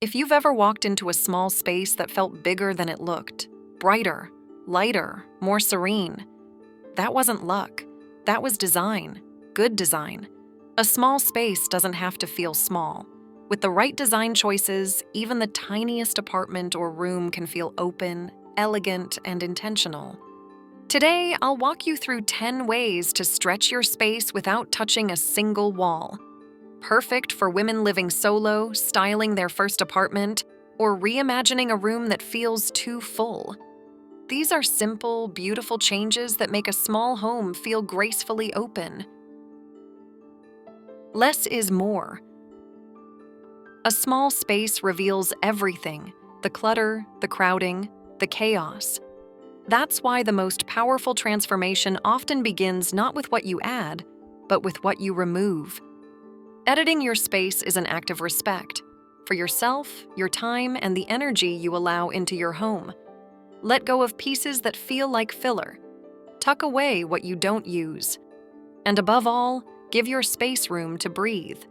If you've ever walked into a small space that felt bigger than it looked, brighter, lighter, more serene, that wasn't luck. That was design. Good design. A small space doesn't have to feel small. With the right design choices, even the tiniest apartment or room can feel open, elegant, and intentional. Today, I'll walk you through 10 ways to stretch your space without touching a single wall. Perfect for women living solo, styling their first apartment, or reimagining a room that feels too full. These are simple, beautiful changes that make a small home feel gracefully open. Less is more. A small space reveals everything: the clutter, the crowding, the chaos. That's why the most powerful transformation often begins not with what you add, but with what you remove. Editing your space is an act of respect for yourself, your time, and the energy you allow into your home. Let go of pieces that feel like filler. Tuck away what you don't use. And above all, give your space room to breathe.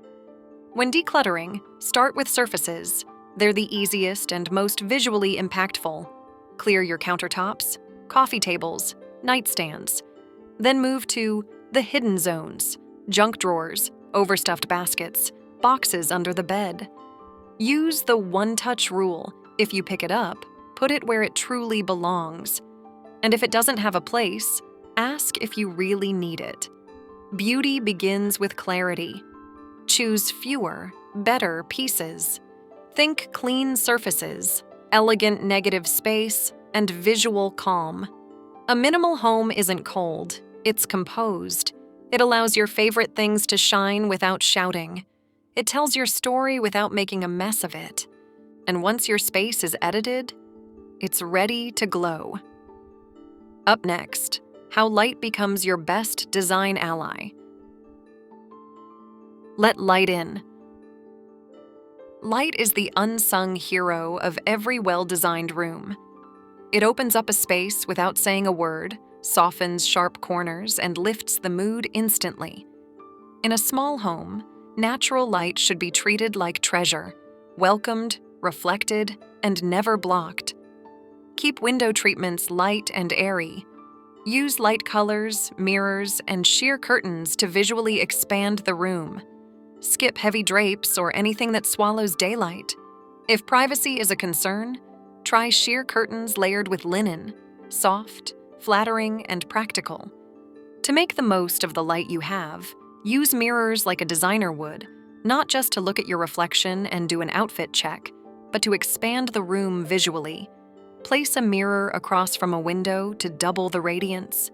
When decluttering, start with surfaces. They're the easiest and most visually impactful. Clear your countertops, coffee tables, nightstands. Then move to the hidden zones: junk drawers, overstuffed baskets, boxes under the bed. Use the one-touch rule. If you pick it up, put it where it truly belongs. And if it doesn't have a place, ask if you really need it. Beauty begins with clarity. Choose fewer, better pieces. Think clean surfaces, elegant negative space, and visual calm. A minimal home isn't cold, it's composed. It allows your favorite things to shine without shouting. It tells your story without making a mess of it. And once your space is edited, it's ready to glow. Up next, how light becomes your best design ally. Let light in. Light is the unsung hero of every well-designed room. It opens up a space without saying a word, softens sharp corners, and lifts the mood instantly. In a small home, natural light should be treated like treasure, welcomed, reflected, and never blocked. Keep window treatments light and airy. Use light colors, mirrors, and sheer curtains to visually expand the room. Skip heavy drapes or anything that swallows daylight. If privacy is a concern, try sheer curtains layered with linen, soft, flattering, and practical. To make the most of the light you have, use mirrors like a designer would, not just to look at your reflection and do an outfit check, but to expand the room visually. Place a mirror across from a window to double the radiance.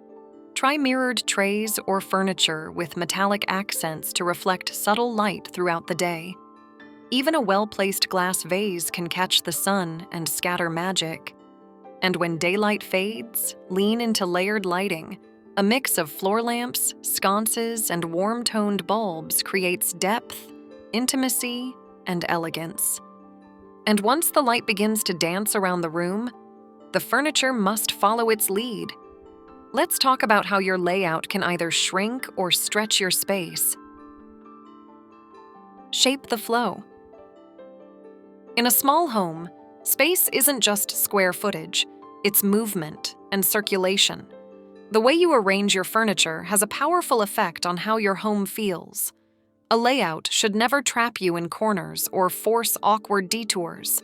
Try mirrored trays or furniture with metallic accents to reflect subtle light throughout the day. Even a well-placed glass vase can catch the sun and scatter magic. And when daylight fades, lean into layered lighting. A mix of floor lamps, sconces, and warm-toned bulbs creates depth, intimacy, and elegance. And once the light begins to dance around the room, the furniture must follow its lead. Let's talk about how your layout can either shrink or stretch your space. Shape the flow. In a small home, space isn't just square footage, it's movement and circulation. The way you arrange your furniture has a powerful effect on how your home feels. A layout should never trap you in corners or force awkward detours.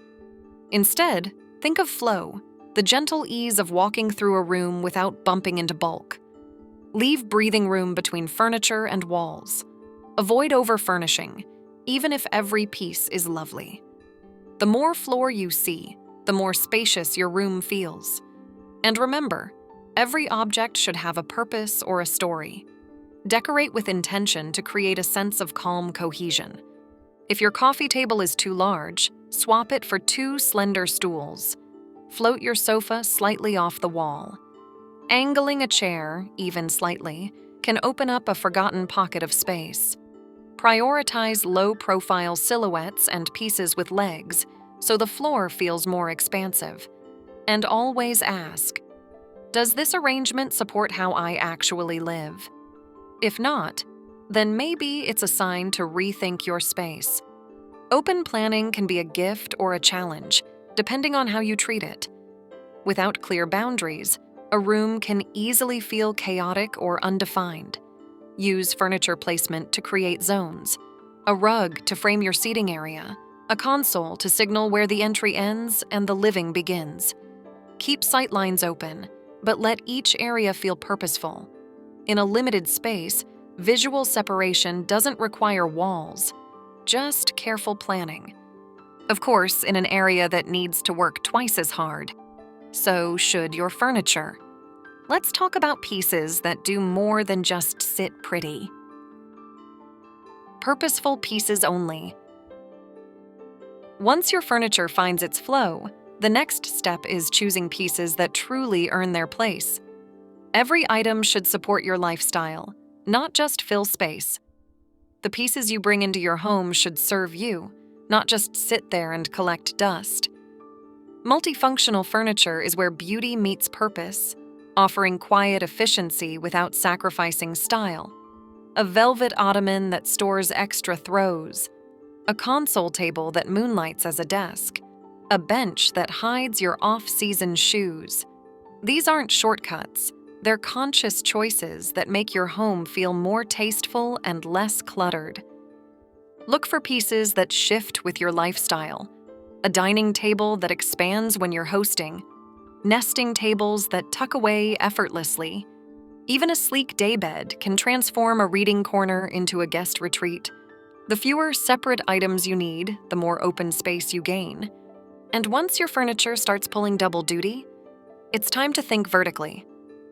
Instead, think of flow, the gentle ease of walking through a room without bumping into bulk. Leave breathing room between furniture and walls. Avoid over-furnishing, even if every piece is lovely. The more floor you see, the more spacious your room feels. And remember, every object should have a purpose or a story. Decorate with intention to create a sense of calm cohesion. If your coffee table is too large, swap it for 2 slender stools. Float your sofa slightly off the wall. Angling a chair, even slightly, can open up a forgotten pocket of space. Prioritize low-profile silhouettes and pieces with legs, so the floor feels more expansive. And always ask, does this arrangement support how I actually live? If not, then maybe it's a sign to rethink your space. Open planning can be a gift or a challenge, depending on how you treat it. Without clear boundaries, a room can easily feel chaotic or undefined. Use furniture placement to create zones, a rug to frame your seating area, a console to signal where the entry ends and the living begins. Keep sightlines open, but let each area feel purposeful. In a limited space, visual separation doesn't require walls, just careful planning. Of course, in an area that needs to work twice as hard, so should your furniture. Let's talk about pieces that do more than just sit pretty. Purposeful pieces only. Once your furniture finds its flow, the next step is choosing pieces that truly earn their place. Every item should support your lifestyle, not just fill space. The pieces you bring into your home should serve you, not just sit there and collect dust. Multifunctional furniture is where beauty meets purpose, offering quiet efficiency without sacrificing style. A velvet ottoman that stores extra throws, a console table that moonlights as a desk, a bench that hides your off-season shoes. These aren't shortcuts, they're conscious choices that make your home feel more tasteful and less cluttered. Look for pieces that shift with your lifestyle. A dining table that expands when you're hosting, nesting tables that tuck away effortlessly. Even a sleek daybed can transform a reading corner into a guest retreat. The fewer separate items you need, the more open space you gain. And once your furniture starts pulling double duty, it's time to think vertically.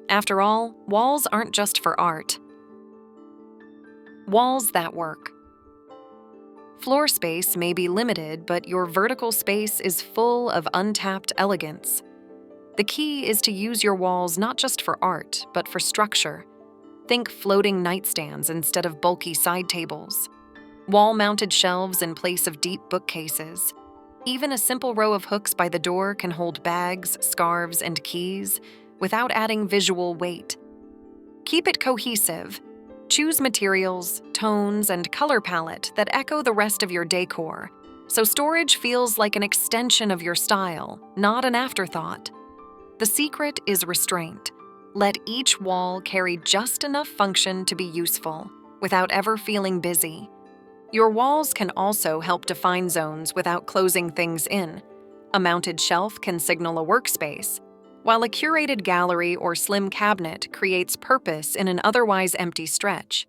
After all, walls aren't just for art. Walls that work. Floor space may be limited, but your vertical space is full of untapped elegance. The key is to use your walls not just for art, but for structure. Think floating nightstands instead of bulky side tables. Wall-mounted shelves in place of deep bookcases. Even a simple row of hooks by the door can hold bags, scarves, and keys without adding visual weight. Keep it cohesive. Choose materials, tones, and color palette that echo the rest of your decor, so storage feels like an extension of your style, not an afterthought. The secret is restraint. Let each wall carry just enough function to be useful, without ever feeling busy. Your walls can also help define zones without closing things in. A mounted shelf can signal a workspace, while a curated gallery or slim cabinet creates purpose in an otherwise empty stretch.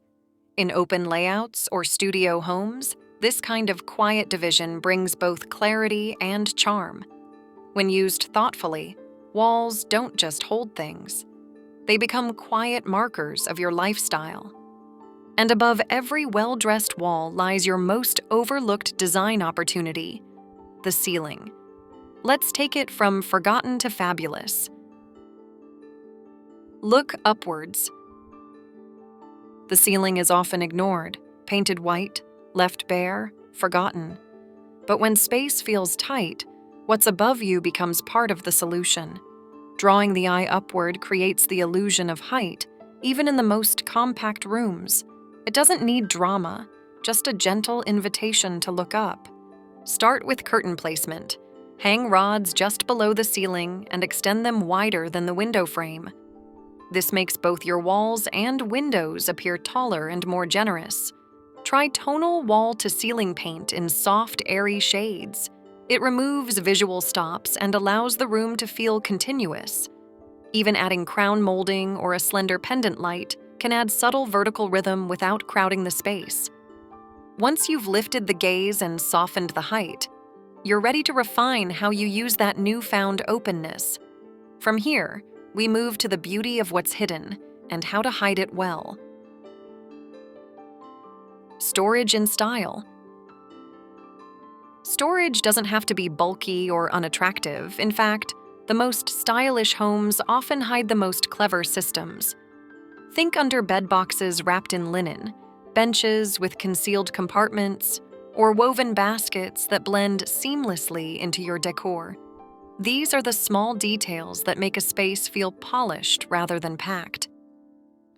In open layouts or studio homes, this kind of quiet division brings both clarity and charm. When used thoughtfully, walls don't just hold things. They become quiet markers of your lifestyle. And above every well-dressed wall lies your most overlooked design opportunity: the ceiling. Let's take it from forgotten to fabulous. Look upwards. The ceiling is often ignored, painted white, left bare, forgotten. But when space feels tight, what's above you becomes part of the solution. Drawing the eye upward creates the illusion of height, even in the most compact rooms. It doesn't need drama, just a gentle invitation to look up. Start with curtain placement. Hang rods just below the ceiling and extend them wider than the window frame. This makes both your walls and windows appear taller and more generous. Try tonal wall-to-ceiling paint in soft, airy shades. It removes visual stops and allows the room to feel continuous. Even adding crown molding or a slender pendant light can add subtle vertical rhythm without crowding the space. Once you've lifted the gaze and softened the height, you're ready to refine how you use that newfound openness. From here, we move to the beauty of what's hidden and how to hide it well. Storage in style. Storage doesn't have to be bulky or unattractive. In fact, the most stylish homes often hide the most clever systems. Think under bed boxes wrapped in linen, benches with concealed compartments, or woven baskets that blend seamlessly into your decor. These are the small details that make a space feel polished rather than packed.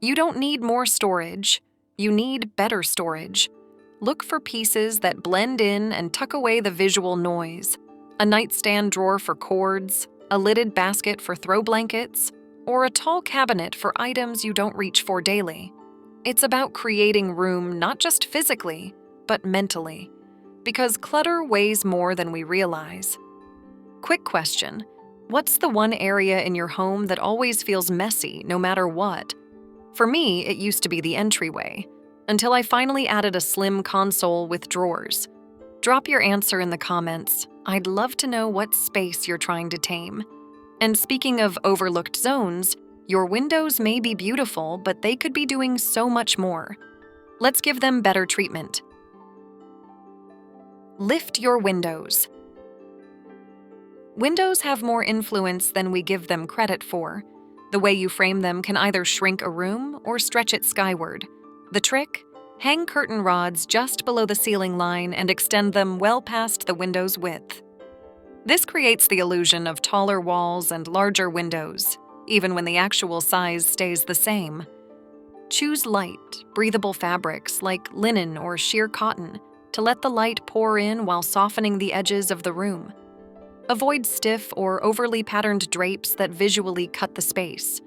You don't need more storage, you need better storage. Look for pieces that blend in and tuck away the visual noise. A nightstand drawer for cords, a lidded basket for throw blankets, or a tall cabinet for items you don't reach for daily. It's about creating room not just physically, but mentally, because clutter weighs more than we realize. Quick question: what's the one area in your home that always feels messy no matter what? For me, it used to be the entryway, until I finally added a slim console with drawers. Drop your answer in the comments. I'd love to know what space you're trying to tame. And speaking of overlooked zones, your windows may be beautiful, but they could be doing so much more. Let's give them better treatment. Lift your windows. Windows have more influence than we give them credit for. The way you frame them can either shrink a room or stretch it skyward. The trick? Hang curtain rods just below the ceiling line and extend them well past the window's width. This creates the illusion of taller walls and larger windows, even when the actual size stays the same. Choose light, breathable fabrics like linen or sheer cotton to let the light pour in while softening the edges of the room. Avoid stiff or overly patterned drapes that visually cut the space.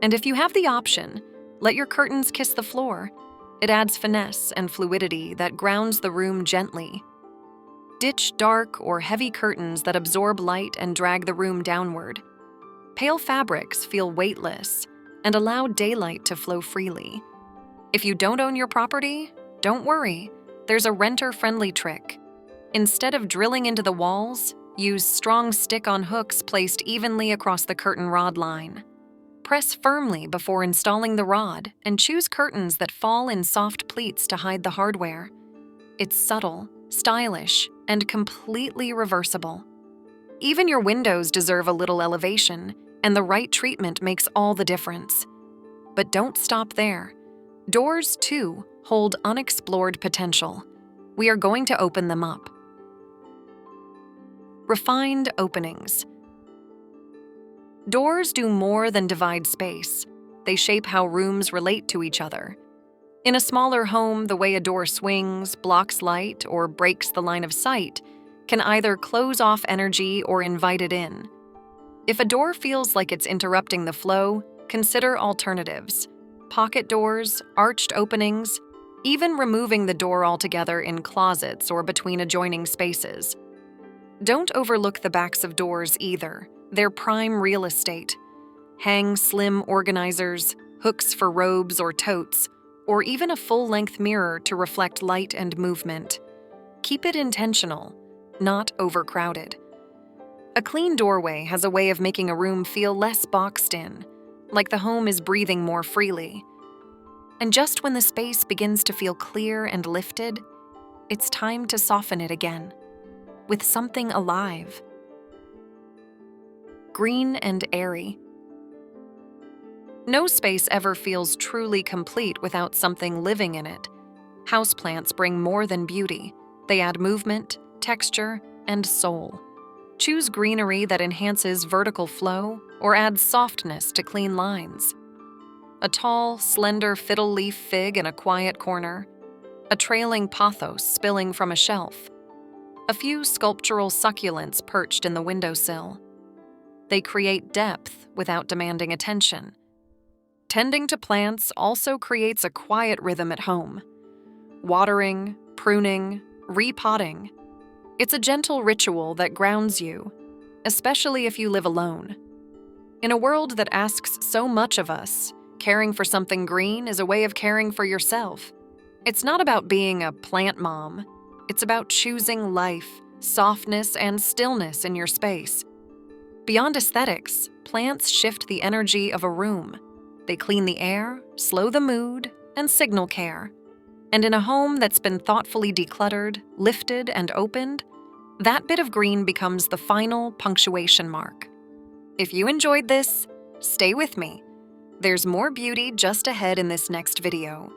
And if you have the option, let your curtains kiss the floor. It adds finesse and fluidity that grounds the room gently. Ditch dark or heavy curtains that absorb light and drag the room downward. Pale fabrics feel weightless and allow daylight to flow freely. If you don't own your property, don't worry. There's a renter-friendly trick. Instead of drilling into the walls, use strong stick-on hooks placed evenly across the curtain rod line. Press firmly before installing the rod and choose curtains that fall in soft pleats to hide the hardware. It's subtle, stylish, and completely reversible. Even your windows deserve a little elevation, and the right treatment makes all the difference. But don't stop there. Doors, too, hold unexplored potential. We are going to open them up. Refined openings. Doors do more than divide space. They shape how rooms relate to each other. In a smaller home, the way a door swings, blocks light, or breaks the line of sight can either close off energy or invite it in. If a door feels like it's interrupting the flow, consider alternatives. Pocket doors, arched openings, even removing the door altogether in closets or between adjoining spaces. Don't overlook the backs of doors either. They're prime real estate. Hang slim organizers, hooks for robes or totes, or even a full-length mirror to reflect light and movement. Keep it intentional, not overcrowded. A clean doorway has a way of making a room feel less boxed in, like the home is breathing more freely. And just when the space begins to feel clear and lifted, it's time to soften it again, with something alive. Green and airy. No space ever feels truly complete without something living in it. Houseplants bring more than beauty. They add movement, texture, and soul. Choose greenery that enhances vertical flow or adds softness to clean lines. A tall, slender fiddle leaf fig in a quiet corner. A trailing pothos spilling from a shelf. A few sculptural succulents perched in the windowsill. They create depth without demanding attention. Tending to plants also creates a quiet rhythm at home. Watering, pruning, repotting. It's a gentle ritual that grounds you, especially if you live alone. In a world that asks so much of us, caring for something green is a way of caring for yourself. It's not about being a plant mom. It's about choosing life, softness, and stillness in your space. Beyond aesthetics, plants shift the energy of a room. They clean the air, slow the mood, and signal care. And in a home that's been thoughtfully decluttered, lifted, and opened, that bit of green becomes the final punctuation mark. If you enjoyed this, stay with me. There's more beauty just ahead in this next video.